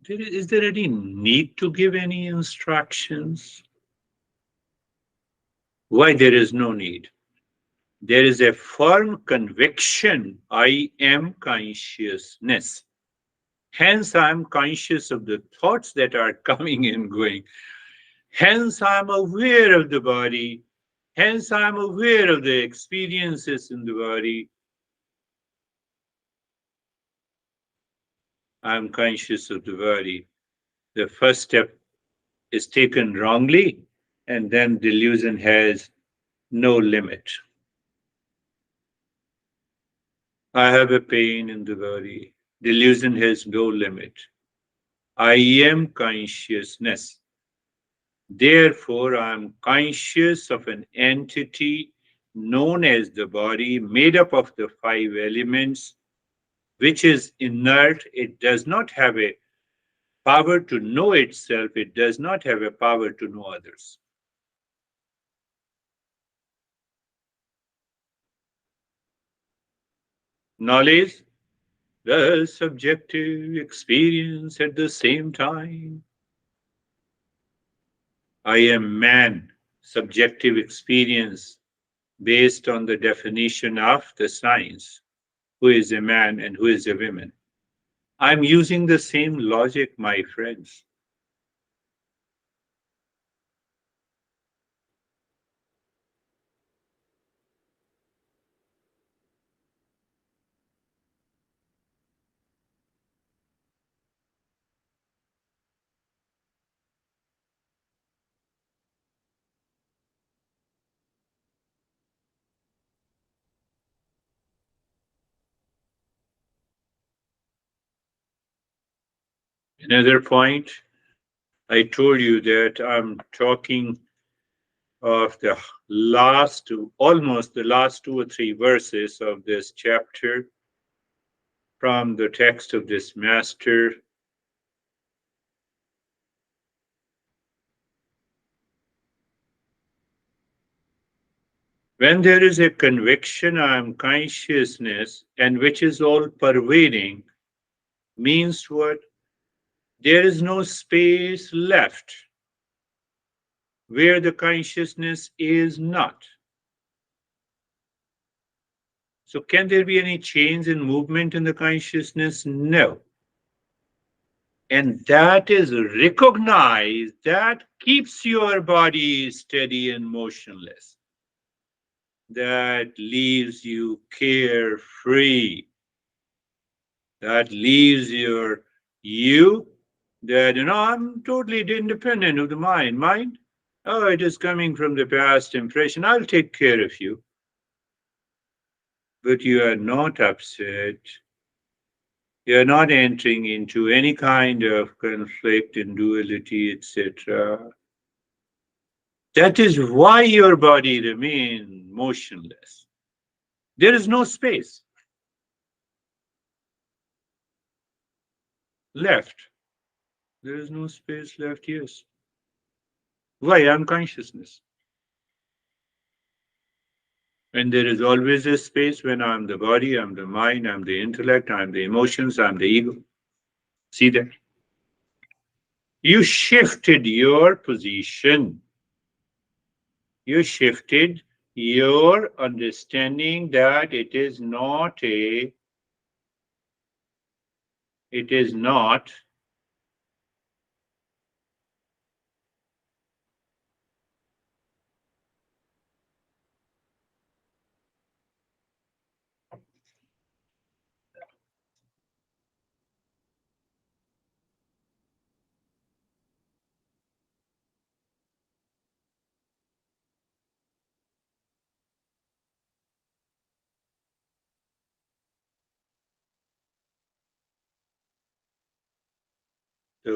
Is there any need to give any instructions? Why there is no need? There is a firm conviction I am consciousness. Hence, I'm conscious of the thoughts that are coming and going. Hence, I'm aware of the body. Hence, I'm aware of the experiences in the body. I'm conscious of the body. The first step is taken wrongly, and then delusion has no limit. I have a pain in the body. Delusion has no limit. I am consciousness. Therefore, I am conscious of an entity known as the body, made up of the five elements, which is inert. It does not have a power to know itself, it does not have a power to know others. Knowledge, the subjective experience at the same time. I am man, subjective experience based on the definition of the science. Who is a man and who is a woman? I'm using the same logic, my friends. Another point, I told you that I'm talking of the almost the last two or three verses of this chapter from the text of this master. When there is a conviction, I am consciousness, and which is all pervading, means what? There is no space left where the consciousness is not. So, can there be any change in movement in the consciousness? No. And that is recognized, that keeps your body steady and motionless. That leaves you carefree. That leaves you that, I'm totally independent of the mind. Mind, oh, it is coming from the past impression. I'll take care of you. But you are not upset. You are not entering into any kind of conflict and duality, etc. That is why your body remains motionless. There is no space left. There is no space left, yes. Why? Unconsciousness. And there is always a space when I'm the body, I'm the mind, I'm the intellect, I'm the emotions, I'm the ego. See that? You shifted your position. You shifted your understanding that it is not the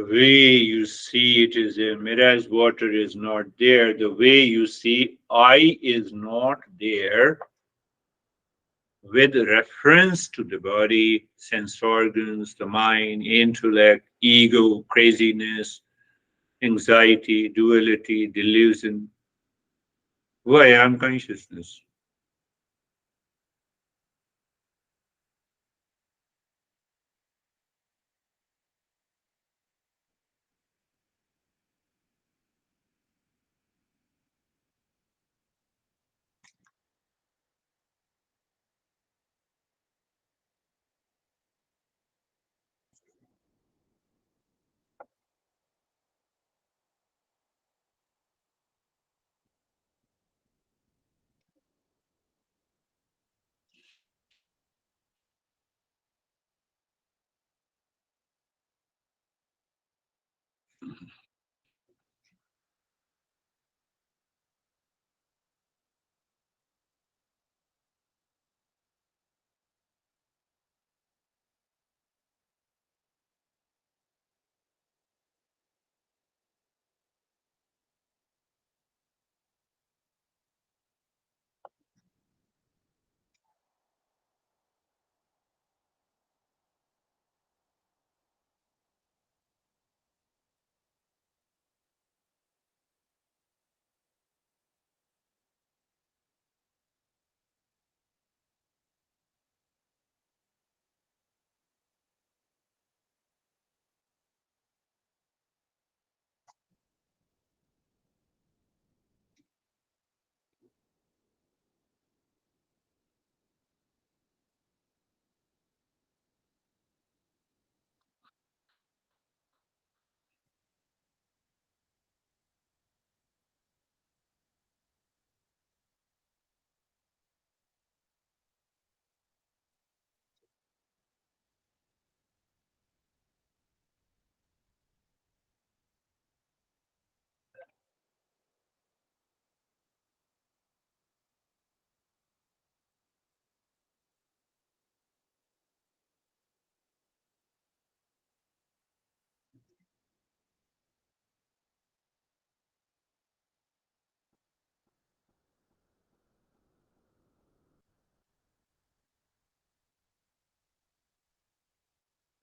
way you see it is there. Mirage water is not there. The way you see I is not there with reference to the body, sense organs, the mind, intellect, ego, craziness, anxiety, duality, delusion. Why unconsciousness?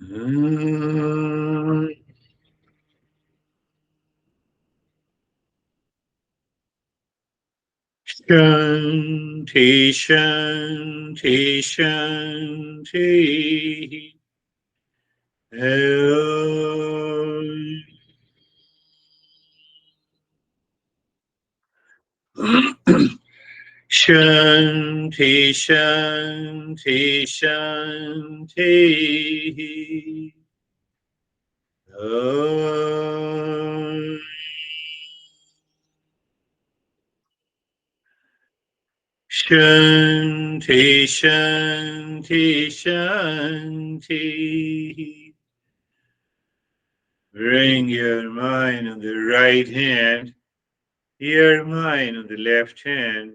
Mm. Shanti, Shanti, Shanti. Shanti, Shanti, Shanti. Om. Shanti, Shanti, Shanti. Bring your mind on the right hand, your mind on the left hand.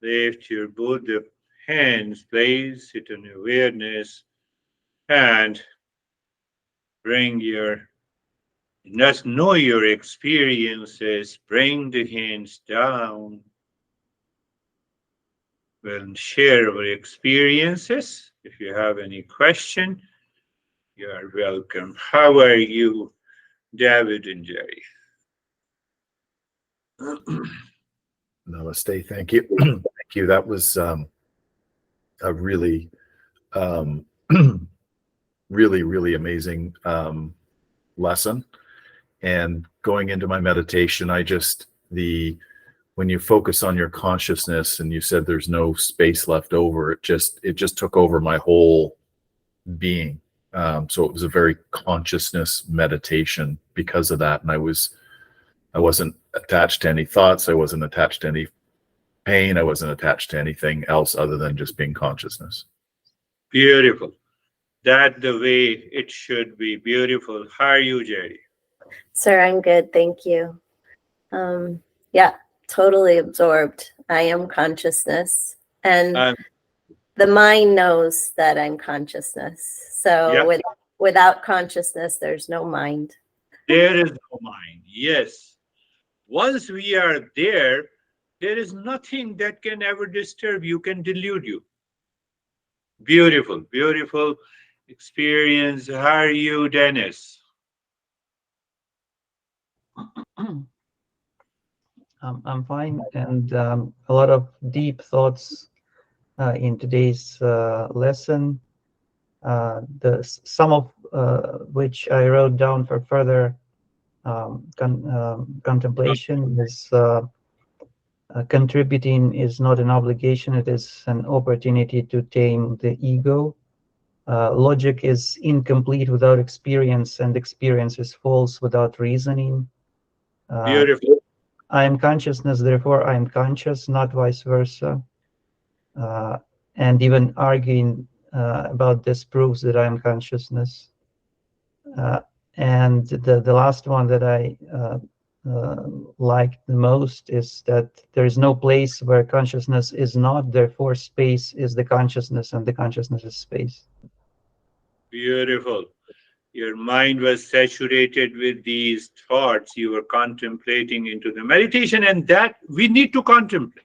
Lift your both the hands, place it on awareness, and bring your just know your experiences. Bring the hands down. We'll share our experiences. If you have any question, you are welcome. How are you, David and Jerry? Namaste. Thank you. you. That was a really, really, really amazing lesson. And going into my meditation, when you focus on your consciousness, and you said there's no space left over, it just took over my whole being. So it was a very consciousness meditation because of that. And I wasn't attached to any thoughts. I wasn't attached to any pain. I wasn't attached to anything else other than just being consciousness. Beautiful. That the way it should be. Beautiful. How are you, Jerry? Sir, I'm good. Thank you. Yeah, totally absorbed. I am consciousness. And the mind knows that I'm consciousness. So without consciousness, there's no mind. There is no mind. Yes. Once we are there, there is nothing that can ever disturb you, can delude you. Beautiful, beautiful experience. How are you, Dennis? I'm fine, and a lot of deep thoughts in today's lesson. Some of which I wrote down for further contemplation is contributing is not an obligation, it is an opportunity to tame the ego. Logic is incomplete without experience, and experience is false without reasoning. Beautiful. I am consciousness, therefore I am conscious, not vice versa. And even arguing about this proves that I am consciousness. And the last one that I liked the most is that there is no place where consciousness is not, therefore space is the consciousness, and the consciousness is space. Beautiful. Your mind was saturated with these thoughts. You were contemplating into the meditation, and that we need to contemplate.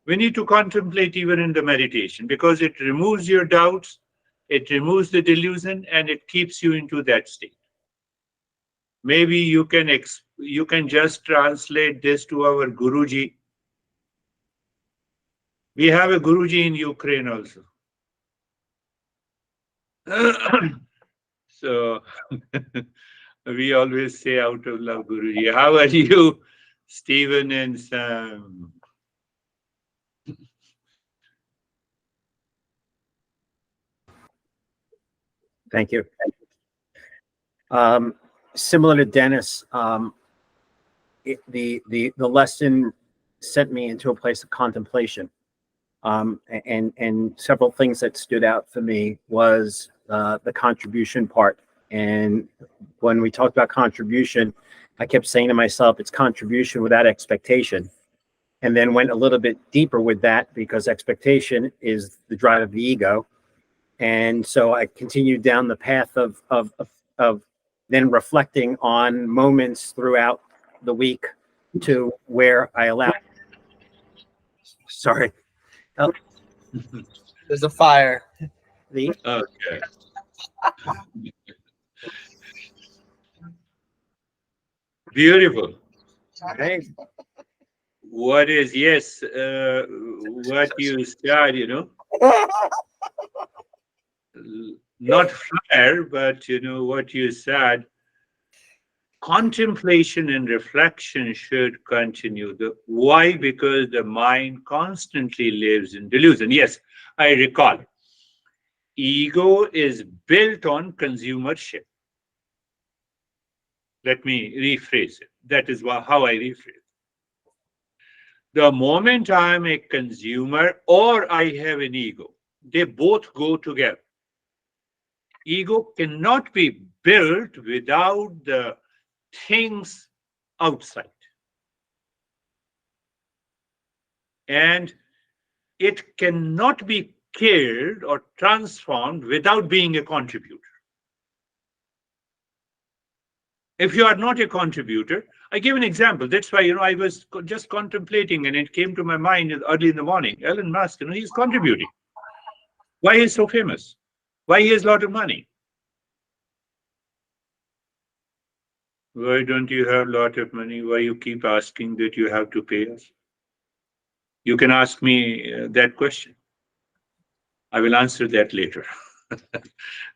We need to contemplate even in the meditation, because it removes your doubts, it removes the delusion, and it keeps you into that state. Maybe you can just translate this to our Guruji. We have a Guruji in Ukraine also. So we always say out of love, Guruji. How are you, Stephen and Sam? Thank you. Similar to Dennis, the lesson sent me into a place of contemplation, and several things that stood out for me was the contribution part. And when we talked about contribution, I kept saying to myself, it's contribution without expectation. And then went a little bit deeper with that, because expectation is the drive of the ego. And so I continued down the path of then reflecting on moments throughout the week to where I allowed. Sorry. Oh. There's a fire. Okay. Beautiful. Okay. What is, yes, what you said, not fire, but what you said, contemplation and reflection should continue. Why? Because the mind constantly lives in delusion. Yes, I recall. Ego is built on consumership. Let me rephrase it. That is how I rephrase it. The moment I am a consumer or I have an ego, they both go together. Ego cannot be built without the things outside. And it cannot be killed or transformed without being a contributor. If you are not a contributor, I give an example. That's why, I was just contemplating, and it came to my mind early in the morning. Elon Musk, he's contributing. Why he's so famous? Why he has a lot of money? Why don't you have a lot of money? Why you keep asking that you have to pay us? You can ask me that question. I will answer that later.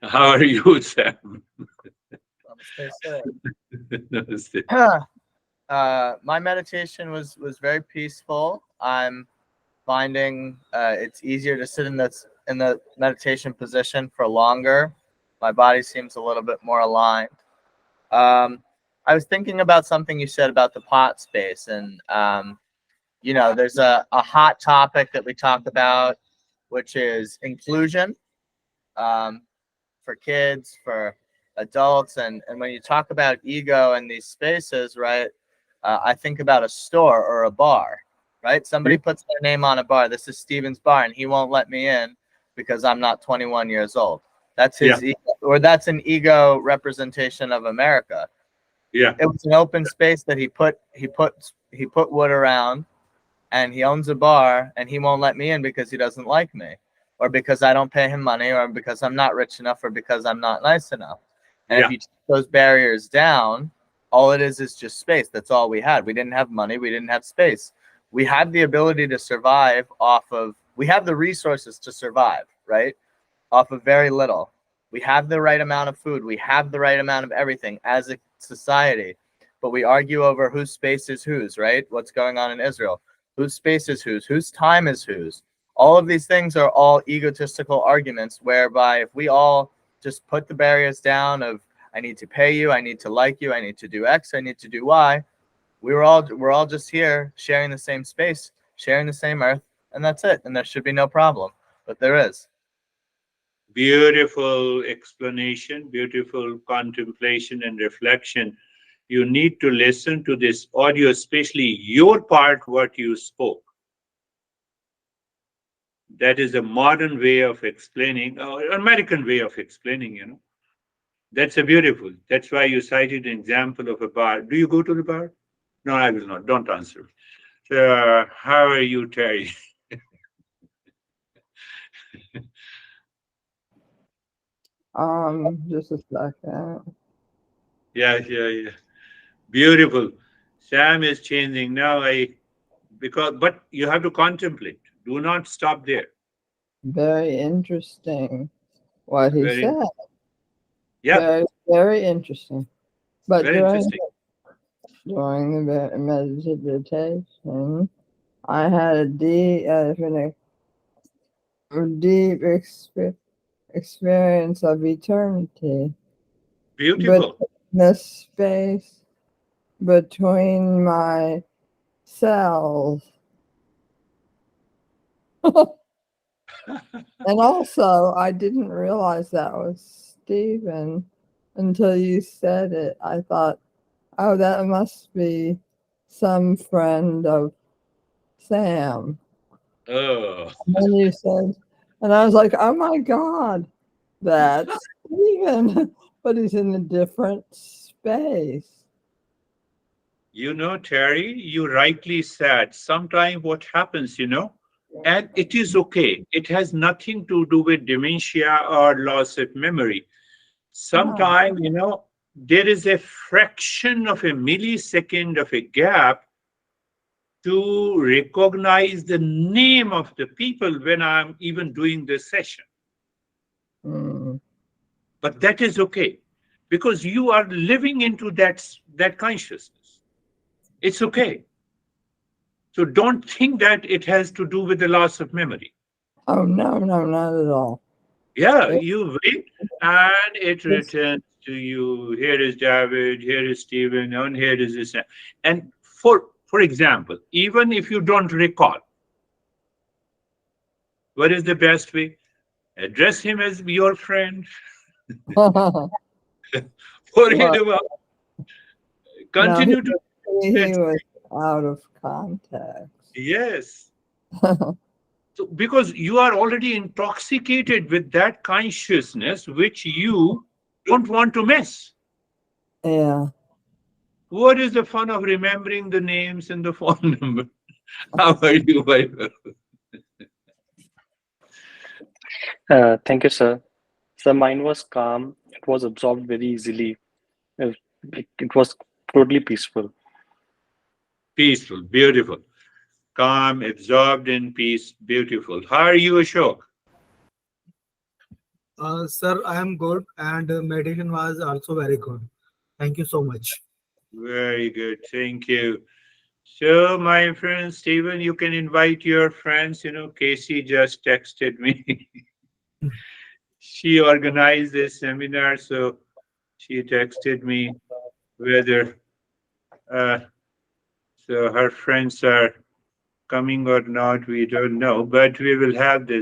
How are you, Sam? Namaste, sir. Namaste. My meditation was very peaceful. I'm finding it's easier to sit in the meditation position for longer. My body seems a little bit more aligned. I was thinking about something you said about the pot space, and there's a hot topic that we talk about, which is inclusion for kids, for adults, and when you talk about ego in these spaces, right? I think about a store or a bar, right? Somebody puts their name on a bar. This is Steven's bar, and he won't let me in because I'm not 21 years old. That's his ego, or that's an ego representation of America. Yeah. It was an open space that he put wood around, and he owns a bar, and he won't let me in because he doesn't like me, or because I don't pay him money, or because I'm not rich enough, or because I'm not nice enough. And if you take those barriers down, all it is just space. That's all we had. We didn't have money. We didn't have space. We had the ability to survive we have the resources to survive, right? Off of very little. We have the right amount of food. We have the right amount of everything as a society. But we argue over whose space is whose, right? What's going on in Israel? Whose space is whose? Whose time is whose? All of these things are all egotistical arguments, whereby if we all just put the barriers down of I need to pay you, I need to like you, I need to do X, I need to do Y, we're all just here sharing the same space, sharing the same earth, and that's it. And there should be no problem. But there is. Beautiful explanation, beautiful contemplation and reflection. You need to listen to this audio, especially your part, what you spoke. That is a modern way of explaining, or American way of explaining, That's a beautiful. That's why you cited an example of a bar. Do you go to the bar? No, I will not. Don't answer. How are you, Terry? Just a second. Yeah. Beautiful. Sam is changing now. But you have to contemplate. Do not stop there. Very interesting what he Very, said. yeah. Very, very interesting. But Very interesting. during the meditation, I had a deep experience of eternity. Beautiful. But the space between my cells. And also, I didn't realize that was Stephen until you said it. I thought, oh, that must be some friend of Sam. Oh. And then you said, and I was like, oh my God, that's Stephen, but he's in a different space. Terry, you rightly said, sometimes what happens, and it is okay. It has nothing to do with dementia or loss of memory. Sometimes, there is a fraction of a millisecond of a gap to recognize the name of the people when I'm even doing this session. But that is okay, because you are living into that consciousness. It's okay. So don't think that it has to do with the loss of memory. Oh, no, not at all. Yeah, you wait and it returns to you. Here is David, here is Stephen, and here is this. And for example, even if you don't recall, what is the best way? Address him as your friend. Forget about. Continue to. He was out of context. Yes. So, because you are already intoxicated with that consciousness, which you don't want to miss. Yeah. What is the fun of remembering the names and the phone number? How are you, Vaibhav? Thank you, sir. So mine was calm. It was absorbed very easily. It was totally peaceful. Peaceful, beautiful. calm, absorbed in peace. Beautiful. How are you, Ashok? Sir, I am good, and meditation was also very good. Thank you so much. Very good. Thank you. So, my friend Stephen, you can invite your friends. Casey just texted me. She organized this seminar, so she texted me whether so her friends are coming or not. We don't know, but we will have this.